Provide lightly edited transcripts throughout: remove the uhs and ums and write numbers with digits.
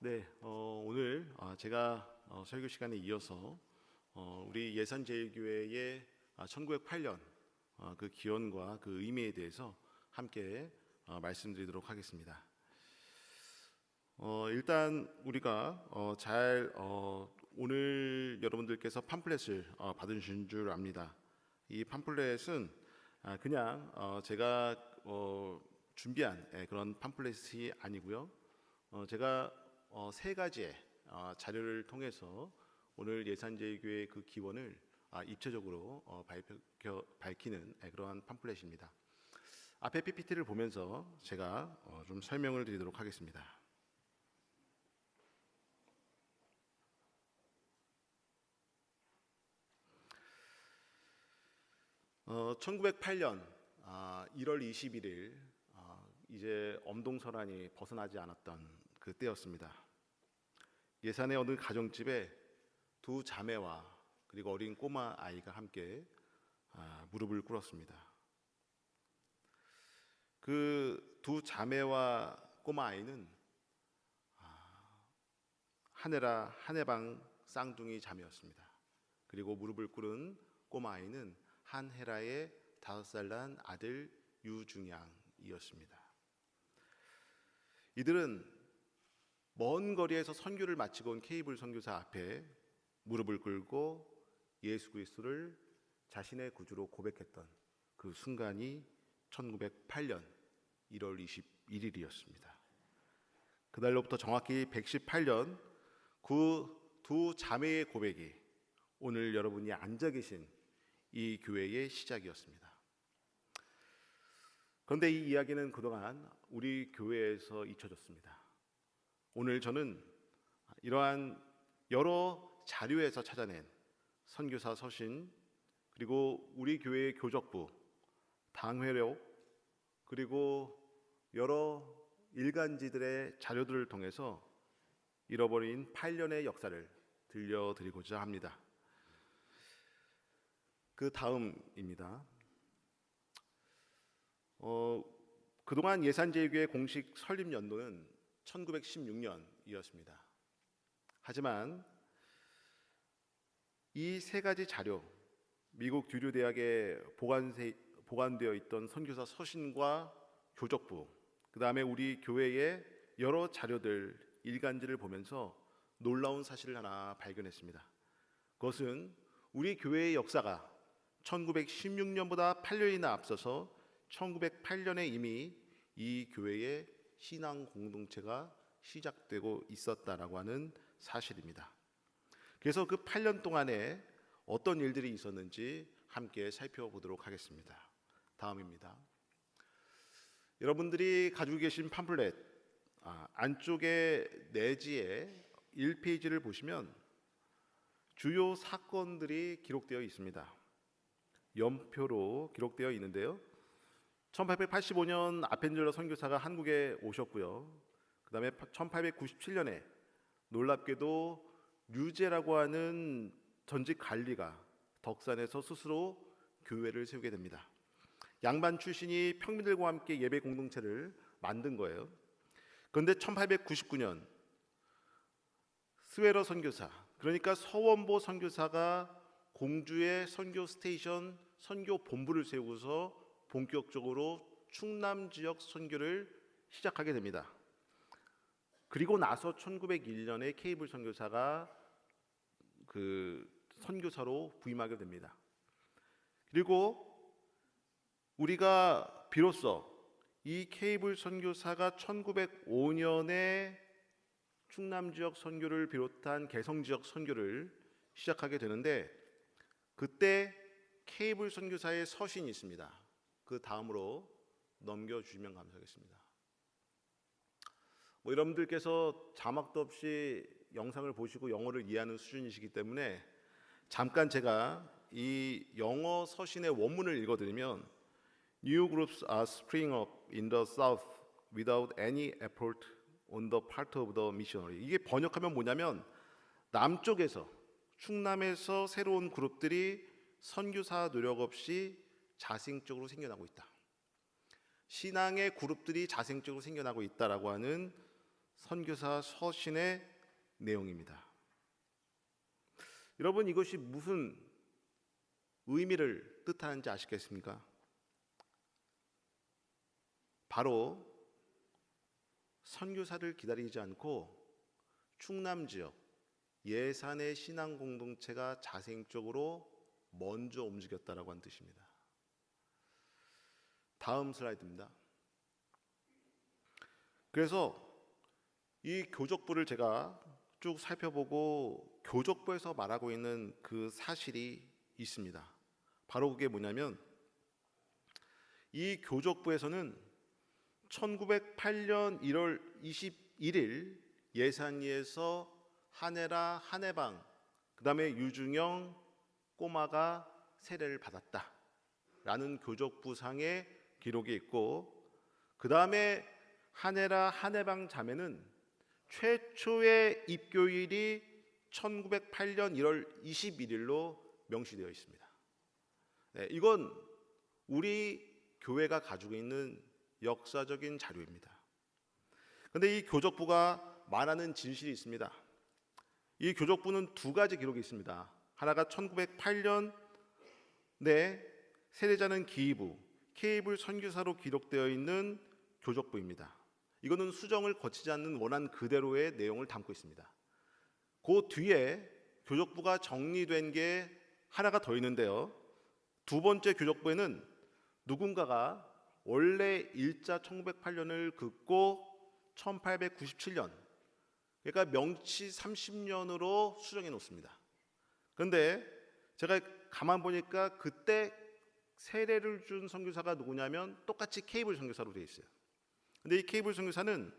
네, 오늘 제가 설교 시간에 이어서 우리 예산제일교회의 1908년 그 기원과 그 의미에 대해서 함께 말씀드리도록 하겠습니다. 일단 우리가 오늘 여러분들께서 팜플렛을 받으신 줄 압니다. 이 팜플렛은 그냥 제가 준비한 그런 팜플렛이 아니고요. 제가 세 가지의 자료를 통해서 오늘 예산제일교회의 그 기원을 입체적으로 밝히는 그러한 팜플렛입니다. 앞에 PPT를 보면서 제가 좀 설명을 드리도록 하겠습니다. 1908년 1월 21일 이제 엄동설한이 벗어나지 않았던 그 때였습니다. 예산의 어느 가정집에 두 자매와 그리고 어린 꼬마 아이가 함께 무릎을 꿇었습니다. 그 두 자매와 꼬마 아이는 한혜라 한혜방 쌍둥이 자매였습니다. 그리고 무릎을 꿇은 꼬마 아이는 한혜라의 5살 난 아들 유중양이었습니다. 이들은 먼 거리에서 선교를 마치고 온 케이블 선교사 앞에 무릎을 꿇고 예수 그리스도를 자신의 구주로 고백했던 그 순간이 1908년 1월 21일이었습니다. 그날로부터 정확히 118년 그 두 자매의 고백이 오늘 여러분이 앉아 계신 이 교회의 시작이었습니다. 그런데 이 이야기는 그동안 우리 교회에서 잊혀졌습니다. 오늘 저는 이러한 여러 자료에서 찾아낸 선교사 서신, 그리고 우리 교회의 교적부, 당회록, 그리고 여러 일간지들의 자료들을 통해서 잃어버린 8년의 역사를 들려드리고자 합니다. 그 다음입니다. 그동안 예산제일교회 공식 설립 연도는 1916년이었습니다. 하지만 이 세 가지 자료, 미국 듀류 대학에 보관되어 있던 선교사 서신과 교적부, 그 다음에 우리 교회의 여러 자료들, 일간지를 보면서 놀라운 사실을 하나 발견했습니다. 그것은 우리 교회의 역사가 1916년보다 8년이나 앞서서 1908년에 이미 이 교회의 신앙 공동체가 시작되고 있었다라고 하는 사실입니다. 그래서 그 8년 동안에 어떤 일들이 있었는지 함께 살펴보도록 하겠습니다. 다음입니다. 여러분들이 가지고 계신 팜플렛 안쪽에 내지에 1페이지를 보시면 주요 사건들이 기록되어 있습니다. 연표로 기록되어 있는데요. 1885년 아펜젤러 선교사가 한국에 오셨고요. 그 다음에 1897년에 놀랍게도 류제라고 하는 전직 관리가 덕산에서 스스로 교회를 세우게 됩니다. 양반 출신이 평민들과 함께 예배 공동체를 만든 거예요. 그런데 1899년 스웨러 선교사, 그러니까 서원보 선교사가 공주의 선교 스테이션 선교 본부를 세우고서 본격적으로 충남 지역 선교를 시작하게 됩니다. 그리고 나서 1901년에 케이블 선교사가 그 선교사로 부임하게 됩니다. 그리고 우리가 비로소 이 케이블 선교사가 1905년에 충남 지역 선교를 비롯한 개성 지역 선교를 시작하게 되는데, 그때 케이블 선교사의 서신이 있습니다. 그 다음으로 넘겨주시면 감사하겠습니다. 여러분들께서 자막도 없이 영상을 보시고 영어를 이해하는 수준이시기 때문에 잠깐 제가 이 영어 서신의 원문을 읽어드리면 New groups are springing up in the south without any effort on the part of the missionary. 이게 번역하면 뭐냐면 남쪽에서 충남에서 새로운 그룹들이 선교사 노력 없이 자생적으로 생겨나고 있다. 신앙의 그룹들이 자생적으로 생겨나고 있다라고 하는 선교사 서신의 내용입니다. 여러분, 이것이 무슨 의미를 뜻하는지 아시겠습니까? 바로 선교사를 기다리지 않고 충남 지역 예산의 신앙 공동체가 자생적으로 먼저 움직였다라고 하는 뜻입니다. 다음 슬라이드입니다. 그래서 이 교족부를 제가 쭉 살펴보고 교족부에서 말하고 있는 그 사실이 있습니다. 바로 그게 뭐냐면 이 교족부에서는 1908년 1월 21일 예산리에서 한혜라, 한혜방, 그 다음에 유중영 꼬마가 세례를 받았다라는 교족부상의 기록이 있고, 그 다음에 한혜라, 한혜방 자매는 최초의 입교일이 1908년 1월 21일로 명시되어 있습니다. 네, 이건 우리 교회가 가지고 있는 역사적인 자료입니다. 그런데 이 교족부가 말하는 진실이 있습니다. 이 교족부는 두 가지 기록이 있습니다. 하나가 1908년 세례자는 기이부, 케이블 선교사로 기록되어 있는 교족부입니다. 이거는 수정을 거치지 않는 원한 그대로의 내용을 담고 있습니다. 그 뒤에 교족부가 정리된 게 하나가 더 있는데요. 두 번째 교족부에는 누군가가 원래 일자 1908년을 긋고 1897년, 그러니까 명치 30년으로 수정해 놓습니다. 그런데 제가 가만 보니까 그때 세례를 준 선교사가 누구냐면 똑같이 케이블 선교사로 되어 있어요. 근데 이 케이블 선교사는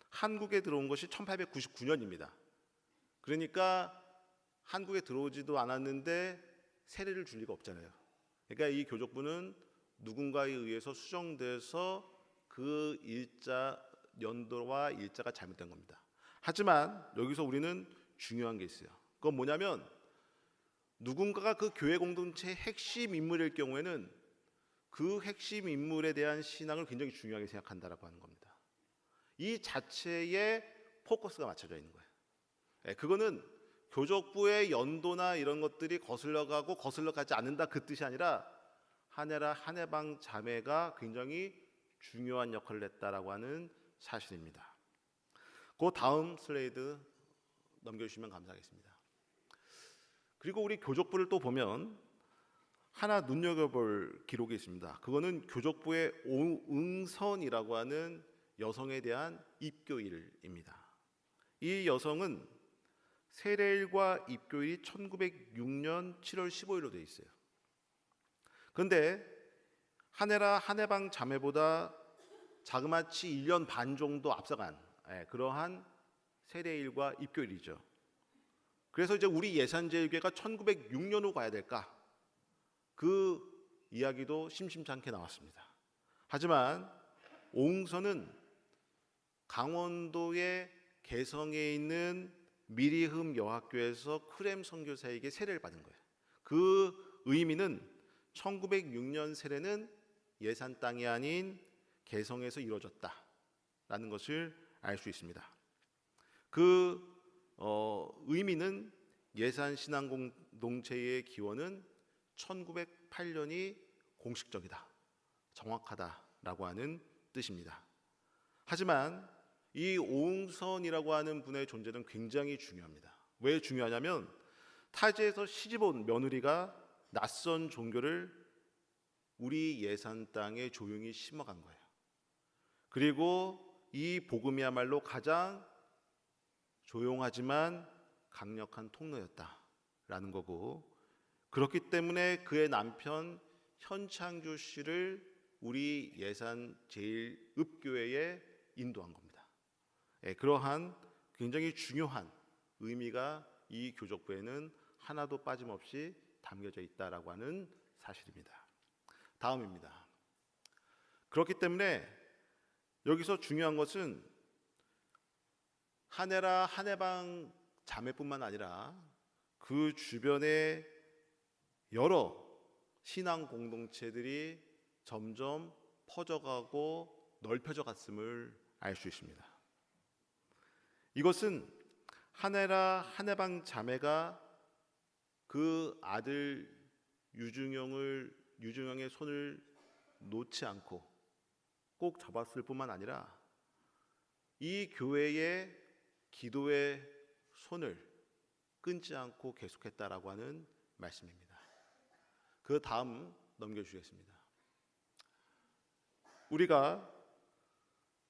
한국에 들어온 것이 1899년입니다. 그러니까 한국에 들어오지도 않았는데 세례를 줄 리가 없잖아요. 그러니까 이 교족부는 누군가에 의해서 수정돼서 그 일자 연도와 일자가 잘못된 겁니다. 하지만 여기서 우리는 중요한 게 있어요. 그건 뭐냐면 누군가가 그 교회 공동체의 핵심 인물일 경우에는 그 핵심 인물에 대한 신앙을 굉장히 중요하게 생각한다라고 하는 겁니다. 이 자체에 포커스가 맞춰져 있는 거예요. 그거는 교족부의 연도나 이런 것들이 거슬러가고 거슬러가지 않는다 그 뜻이 아니라 한혜라, 한혜방 자매가 굉장히 중요한 역할을 했다라고 하는 사실입니다. 그 다음 슬라이드 넘겨주시면 감사하겠습니다. 그리고 우리 교족부를 또 보면 하나 눈여겨볼 기록이 있습니다. 그거는 교족부의 오응선이라고 하는 여성에 대한 입교일입니다. 이 여성은 세례일과 입교일이 1906년 7월 15일로 되어 있어요. 그런데 한혜라, 한혜방 자매보다 자그마치 1년 반 정도 앞서간 그러한 세례일과 입교일이죠. 그래서 이제 우리 예산제일교회가 1906년으로 가야 될까? 그 이야기도 심심찮게 나왔습니다. 하지만 오응선은 강원도의 개성에 있는 미리흠 여학교에서 크렘 선교사에게 세례를 받은 거예요. 그 의미는 1906년 세례는 예산 땅이 아닌 개성에서 이루어졌다라는 것을 알 수 있습니다. 그 의미는 예산 신앙 공동체의 기원은 1908년이 공식적이다, 정확하다라고 하는 뜻입니다. 하지만 이 오응선이라고 하는 분의 존재는 굉장히 중요합니다. 왜 중요하냐면 타지에서 시집온 며느리가 낯선 종교를 우리 예산 땅에 조용히 심어간 거예요. 그리고 이 복음이야말로 가장 조용하지만 강력한 통로였다라는 거고, 그렇기 때문에 그의 남편 현창규 씨를 우리 예산 제1읍교회에 인도한 겁니다. 그러한 굉장히 중요한 의미가 이 교족부에는 하나도 빠짐없이 담겨져 있다라고 하는 사실입니다. 다음입니다. 그렇기 때문에 여기서 중요한 것은 한혜라, 한혜방 자매뿐만 아니라 그 주변에 여러 신앙 공동체들이 점점 퍼져가고 넓혀져 갔음을 알 수 있습니다. 이것은 한혜라 한혜방 자매가 그 아들 유중형의 손을 놓지 않고 꼭 잡았을 뿐만 아니라 이 교회의 기도의 손을 끊지 않고 계속했다라고 하는 말씀입니다. 그 다음 넘겨주시겠습니다. 우리가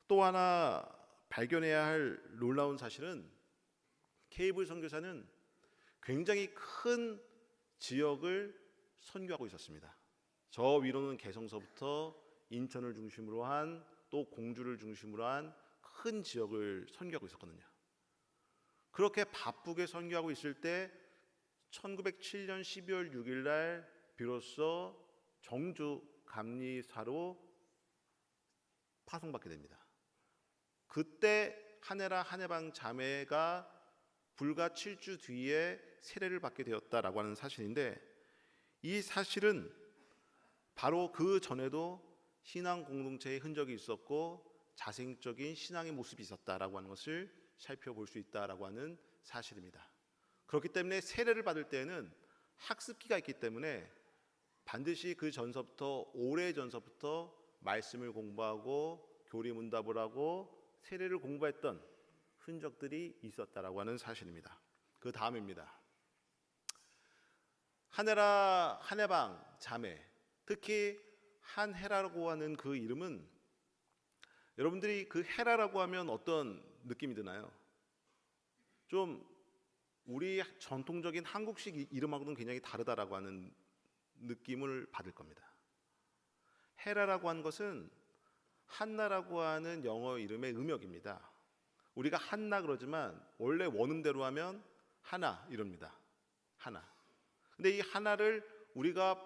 또 하나 발견해야 할 놀라운 사실은 케이블 선교사는 굉장히 큰 지역을 선교하고 있었습니다. 저 위로는 개성서부터 인천을 중심으로 한, 또 공주를 중심으로 한 큰 지역을 선교하고 있었거든요. 그렇게 바쁘게 선교하고 있을 때 1907년 12월 6일 날 비로소 정주 감리사로 파송받게 됩니다. 그때 한혜라 한혜방 자매가 불과 7주 뒤에 세례를 받게 되었다라고 하는 사실인데, 이 사실은 바로 그 전에도 신앙 공동체의 흔적이 있었고 자생적인 신앙의 모습이 있었다라고 하는 것을 살펴볼 수 있다라고 하는 사실입니다. 그렇기 때문에 세례를 받을 때는 학습기가 있기 때문에 반드시 그 전서부터, 오래 전서부터 말씀을 공부하고 교리문답을 하고 세례를 공부했던 흔적들이 있었다라고 하는 사실입니다. 그 다음입니다. 한혜라 한혜방 자매, 특히 한혜라라고 하는 그 이름은, 여러분들이 그 헤라라고 하면 어떤 느낌이 드나요? 좀 우리 전통적인 한국식 이름하고는 굉장히 다르다라고 하는 느낌을 받을 겁니다. 헤라라고 하는 것은 한나라고 하는 영어 이름의 음역입니다. 우리가 한나 그러지만 원래 원음대로 하면 하나 이럽니다. 하나. 근데 이 하나를 우리가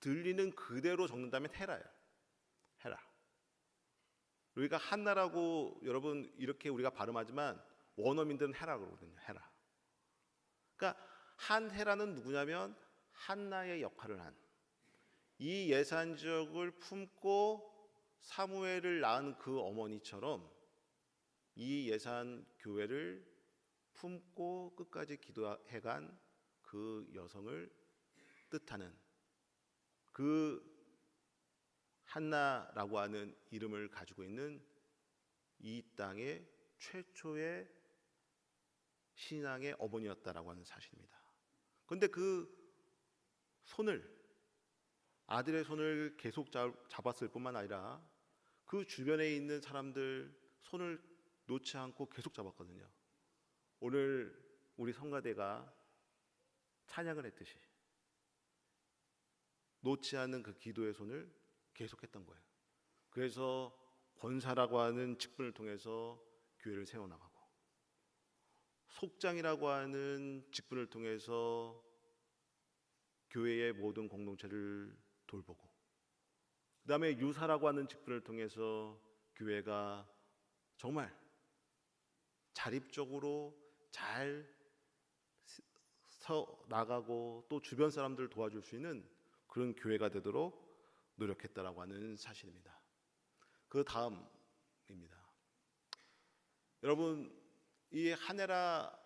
들리는 그대로 적는다면 헤라예요. 헤라. 우리가 한나라고 여러분 이렇게 우리가 발음하지만 원어민들은 헤라 그러거든요. 헤라. 그러니까 한헤라는 누구냐면 한나의 역할을 한, 이 예산 지역을 품고 사무엘을 낳은 그 어머니처럼 이 예산 교회를 품고 끝까지 기도해간 그 여성을 뜻하는, 그 한나라고 하는 이름을 가지고 있는 이 땅의 최초의 신앙의 어머니였다라고 하는 사실입니다. 그런데 그 손을, 아들의 손을 계속 잡았을 뿐만 아니라 그 주변에 있는 사람들 손을 놓지 않고 계속 잡았거든요. 오늘 우리 성가대가 찬양을 했듯이 놓지 않는 그 기도의 손을 계속했던 거예요. 그래서 권사라고 하는 직분을 통해서 교회를 세워나가고, 속장이라고 하는 직분을 통해서 교회의 모든 공동체를 돌보고, 그 다음에 유사라고 하는 직분을 통해서 교회가 정말 자립적으로 잘 나가고 또 주변 사람들을 도와줄 수 있는 그런 교회가 되도록 노력했다라고 하는 사실입니다. 그 다음입니다. 여러분, 이 한혜라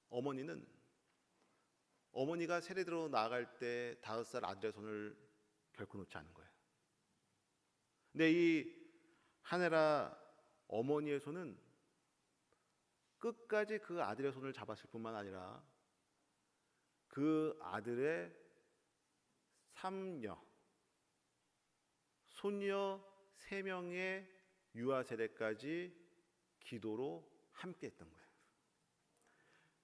어머니는, 어머니가 세례대로 나아갈 때 5살 아들의 손을 결코 놓지 않은 거예요. 근데 이 한혜라 어머니의 손은 끝까지 그 아들의 손을 잡았을 뿐만 아니라 그 아들의 삼녀, 손녀 3명의 유아 세례까지 기도로 함께 했던 거예요.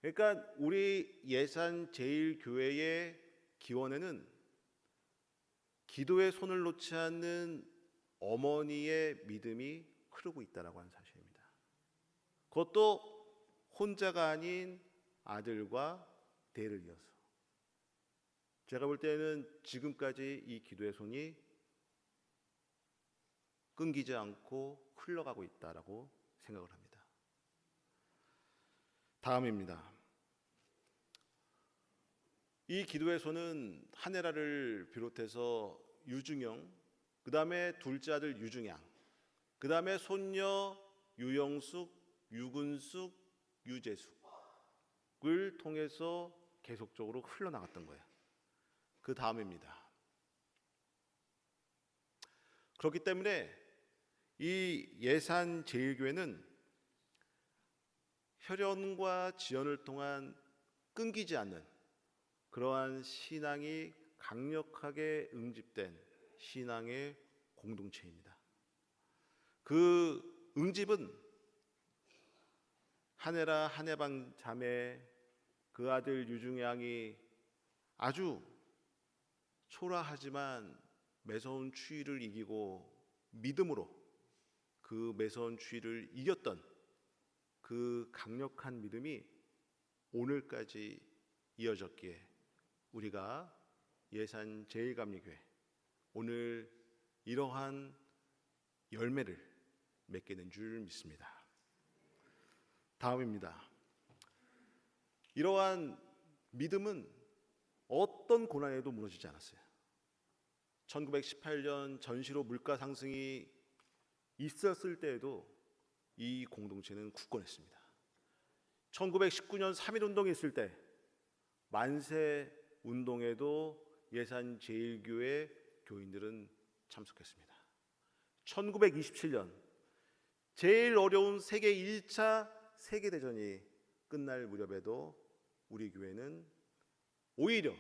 그러니까 우리 예산 제일교회의 기원에는 기도의 손을 놓지 않는 어머니의 믿음이 흐르고 있다라고 하는 사실입니다. 그것도 혼자가 아닌 아들과 대를 이어서. 제가 볼 때는 지금까지 이 기도의 손이 끊기지 않고 흘러가고 있다라고 생각을 합니다. 다음입니다. 이 기도의 손은 한혜라를 비롯해서 유중영, 그 다음에 둘째 아들 유중양, 그 다음에 손녀 유영숙, 유근숙, 유재숙을 통해서 계속적으로 흘러나갔던 거예요. 그 다음입니다. 그렇기 때문에 이 예산제일교회는 혈연과 지연을 통한 끊기지 않는 그러한 신앙이 강력하게 응집된 신앙의 공동체입니다. 그 응집은 한혜라 한혜방 자매 그 아들 유중의 양이 아주 초라하지만 매서운 추위를 이기고 믿음으로 그 매서운 추위를 이겼던 그 강력한 믿음이 오늘까지 이어졌기에 우리가 예산제일감리교회 오늘 이러한 열매를 맺게 된 줄 믿습니다. 다음입니다. 이러한 믿음은 어떤 고난에도 무너지지 않았어요. 1918년 전시로 물가 상승이 있었을 때에도 이 공동체는 굳건했습니다. 1919년 3.1운동이 있을 때 만세 운동에도 예산제일교회 교인들은 참석했습니다. 1927년 제일 어려운 세계 1차 세계대전이 끝날 무렵에도 우리 교회는 오히려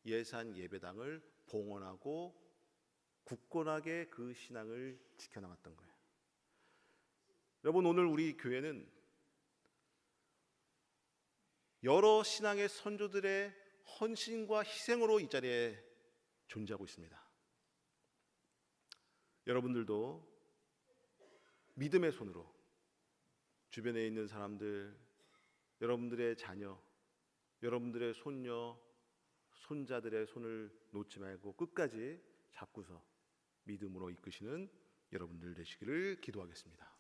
예산 예배당을 봉헌하고 굳건하게 그 신앙을 지켜나갔던 거예요. 여러분, 오늘 우리 교회는 여러 신앙의 선조들의 헌신과 희생으로 이 자리에 존재하고 있습니다. 여러분들도 믿음의 손으로 주변에 있는 사람들, 여러분들의 자녀, 여러분들의 손녀, 손자들의 손을 놓지 말고 끝까지 잡고서 믿음으로 이끄시는 여러분들 되시기를 기도하겠습니다.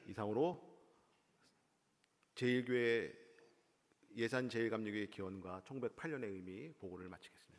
이상으로 예산제일감리교회 기원과 1908년의 의미 보고를 마치겠습니다.